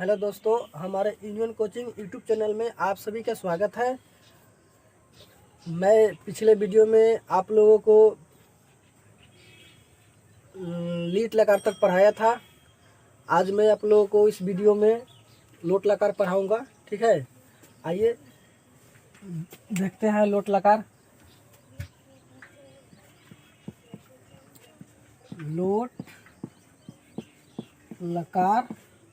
Hello दोस्तों, हमारे Indian coaching YouTube channel में आप सभी का स्वागत है। मैं पिछले वीडियो में आप लोगों को लीट लकार तक पढ़ाया था। आज मैं आप लोगों को इस वीडियो में लोट लकार पढ़ाऊंगा। ठीक है, आइए देखते हैं लोट लकार।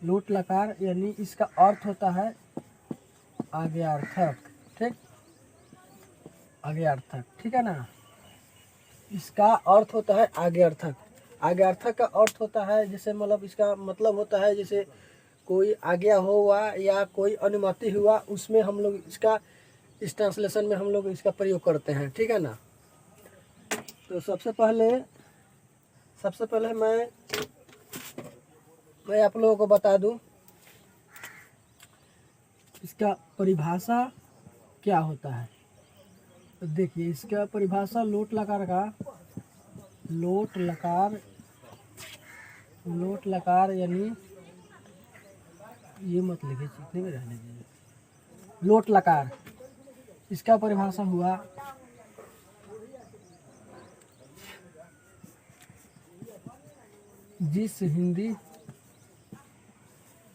लोट लकार यानी इसका अर्थ होता है आज्ञार्थक। ठीक, आज्ञार्थक, ठीक है ना। इसका अर्थ होता है आज्ञार्थक। आज्ञार्थक का अर्थ होता है जैसे मतलब इसका मतलब होता है जैसे कोई आज्ञा हुआ या कोई अनुमति हुआ, उसमें हम लोग इसका इस ट्रांसलेशन में हम लोग इसका प्रयोग करते हैं। ठीक है ना। तो सबसे पहले मैं आप लोगों को बता दूं इसका परिभाषा क्या होता है। तो देखिए, इसका परिभाषा लोट लकार यानी ये मत लिखिए, चिकने में रहने दीजिए। लोट लकार इसका परिभाषा हुआ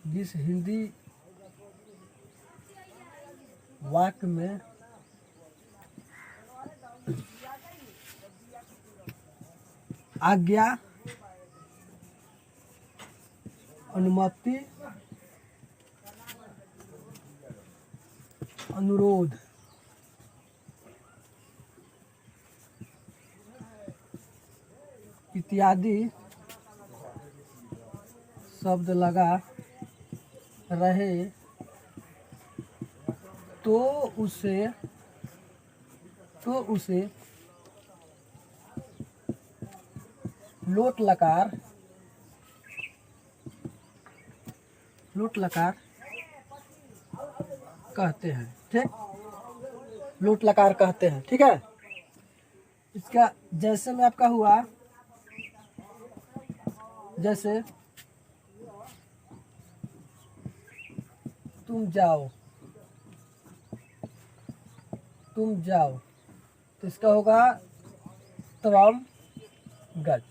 जिस हिंदी वाक्य में आज्ञा, अनुमति, अनुरोध इत्यादि शब्द लगा रहे तो उसे लोट लकार कहते हैं। ठीक, लोट लकार कहते हैं। ठीक है, इसका जैसे में आपका हुआ, जैसे तुम जाओ, तो इसका होगा त्वम गच्छ।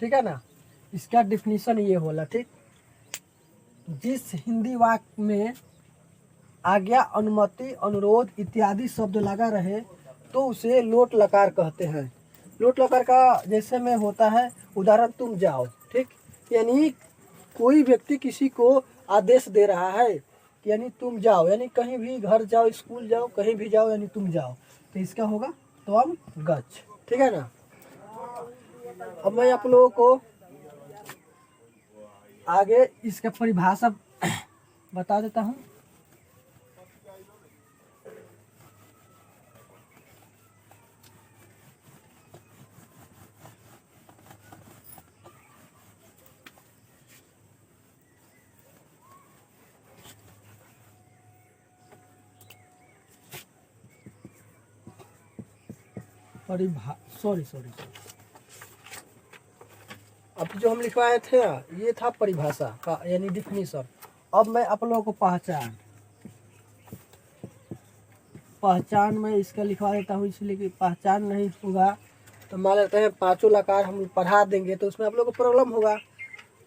ठीक है ना। इसका डिफिनीशन ये होला। ठीक, जिस हिंदी वाक्य में आज्ञा, अनुमति, अनुरोध इत्यादि शब्द लगा रहे तो उसे लोट लकार कहते हैं। लोट लकार का जैसे में होता है उदाहरण, तुम जाओ। ठीक, यानी कोई व्यक्ति किसी को आदेश दे रहा है, यानी तुम जाओ, यानी कहीं भी घर जाओ, स्कूल जाओ, कहीं भी जाओ, यानी तुम जाओ, तो इसका होगा त्वम गच्छ। ठीक है ना। अब मैं आप लोगों को आगे इसका परिभाषा बता देता हूँ। सॉरी अब जो हम लिखवाए थे ये था परिभाषा का यानी डिफिनीशन। अब मैं आप लोगों को पहचान में इसका लिखवा देता हूँ, इसलिए कि पहचान नहीं होगा तो मान लेते हैं पांचों लकार हम पढ़ा देंगे तो उसमें आप लोगों को प्रॉब्लम होगा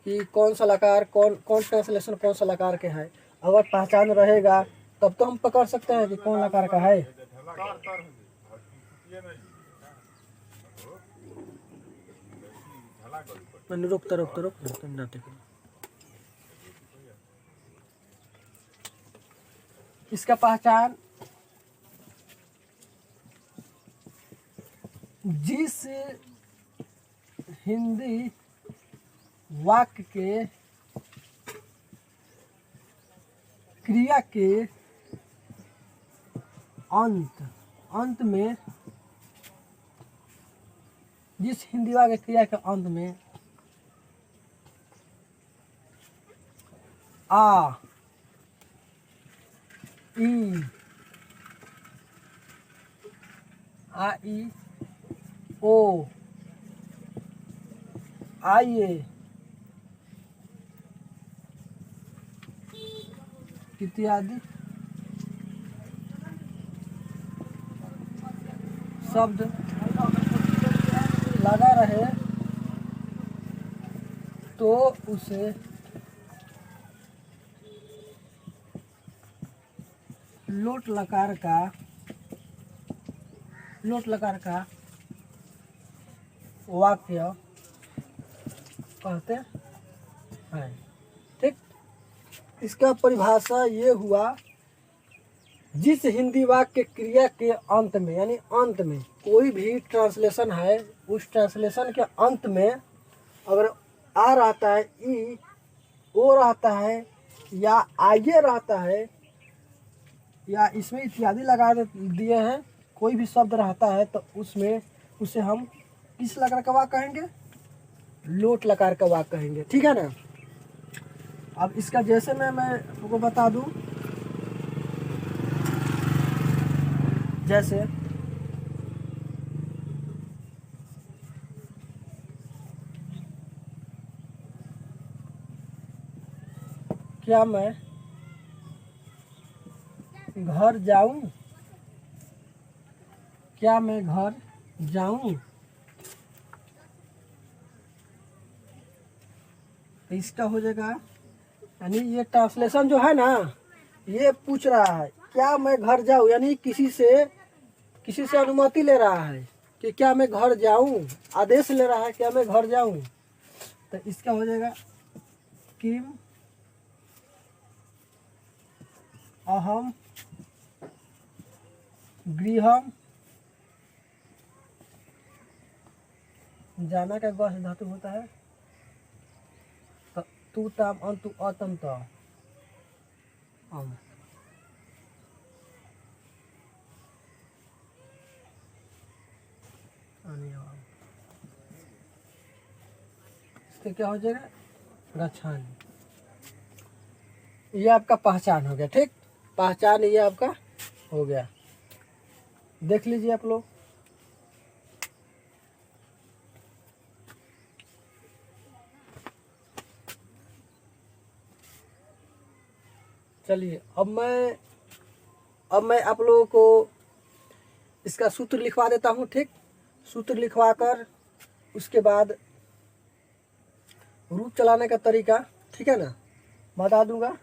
कि कौन सा लकार कौन ट्रांसलेशन कौन सा लकार के है। अगर पहचान रहेगा तब तो हम पकड़ सकते हैं कि कौन लकार का है। रुक। इसका पहचान जिस हिंदी वाक्य के क्रिया के अंत में, जिस हिंदी वाक्य क्रिया के अंत में आ, ई, ओ, आइए, इत्यादि शब्द लगा रहे तो उसे लोट लकार का वाक्य कहते हैं। ठीक, इसका परिभाषा ये हुआ, जिस हिंदी वाक्य क्रिया के अंत में, यानी अंत में कोई भी ट्रांसलेशन है, उस ट्रांसलेशन के अंत में अगर आ रहता है, ई, ओ रहता है, या आगे रहता है, या इसमें इत्यादि लगा दिए हैं, कोई भी शब्द रहता है तो उसमें उसे हम किस लकार का वाक्य कहेंगे? लोट लकार का वाक्य कहेंगे। ठीक है ना। अब इसका जैसे मैं आपको बता दूं, जैसे क्या मैं घर जाऊं? क्या मैं घर जाऊं? तो इसका हो जाएगा, यानी ये ट्रांसलेशन जो है ना, ये पूछ रहा है क्या मैं घर जाऊं, यानी किसी से अनुमति ले रहा है कि क्या मैं घर जाऊं, आदेश ले रहा है क्या मैं घर जाऊं। तो इसका हो जाएगा किम अहम गृहम, जाना का गौश धातु होता है, तू ताम अंतु अतम त इससे क्या हो जाएगा? गच्छामि। ये आपका पहचान हो गया। ठीक, पहचान ये आपका हो गया। देख लीजिए आप लोग। चलिए अब मैं आप लोगों को इसका सूत्र लिखवा देता हूँ। ठीक, सूत्र लिखवा कर उसके बाद रूप चलाने का तरीका, ठीक है ना, बता दूंगा।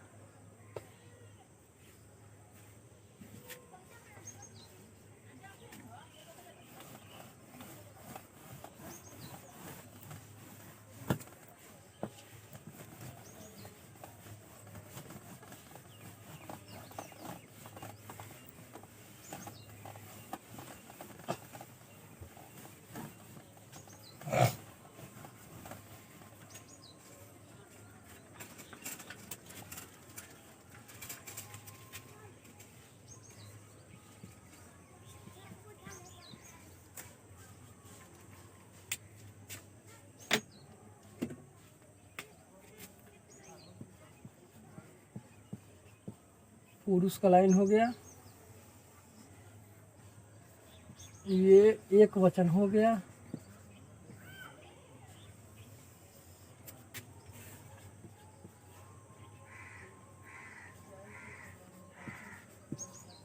पुरुष का लाइन हो गया, ये एक वचन हो गया,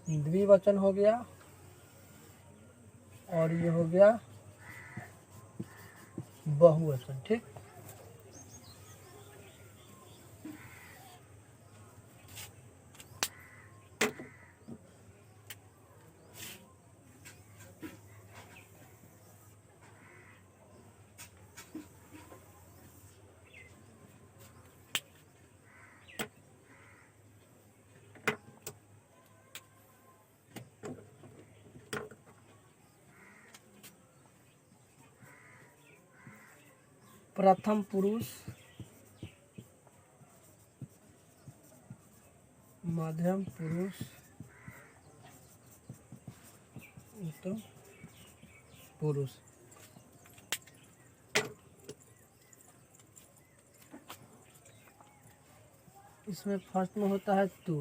द्विवचन हो गया, और ये हो गया बहुवचन। ठीक, प्रथम पुरुष, मध्यम पुरुष, उत्तम पुरुष। इसमें फर्स्ट में होता है तू,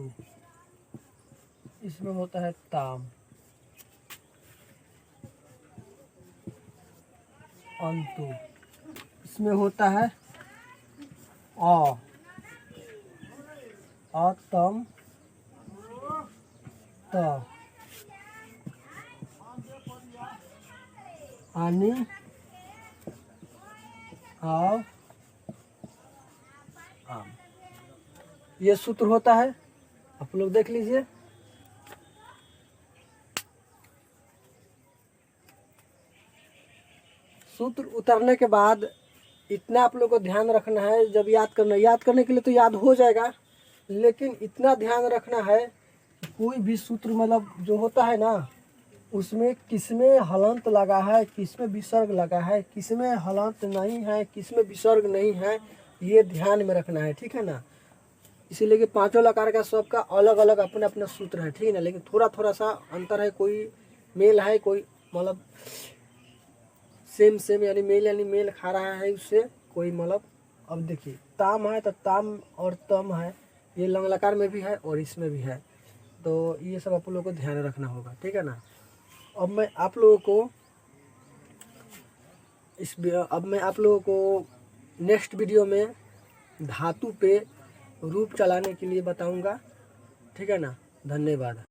इसमें होता है ताम, अंतु, इसमें होता है अतम, आनी आव आम, ये सूत्र होता है, आप लोग देख लीजिए। सूत्र उतारने के बाद इतना आप लोग को ध्यान रखना है, जब याद करने के लिए तो याद हो जाएगा, लेकिन इतना ध्यान रखना है कि कोई भी सूत्र मतलब जो होता है ना, उसमें किसमें हलंत लगा है, किसमें विसर्ग लगा है, किसमें हलंत नहीं है, किसमें विसर्ग नहीं है, ये ध्यान में रखना है, ठीक है ना। इसीलिए कि पांचों लकार का सबका अलग अलग अपने अपने सूत्र है, ठीक है ना, लेकिन थोड़ा थोड़ा सा अंतर है, कोई मेल है, कोई मतलब सेम यानी मेल खा रहा है उससे, कोई मतलब अब देखिए ताम है तो ताम और तम है, ये लंग लकार में भी है और इसमें भी है, तो ये सब आप लोगों को ध्यान रखना होगा, ठीक है ना। अब मैं आप लोगों को नेक्स्ट वीडियो में धातु पे रूप चलाने के लिए बताऊंगा, ठीक है ना। धन्यवाद।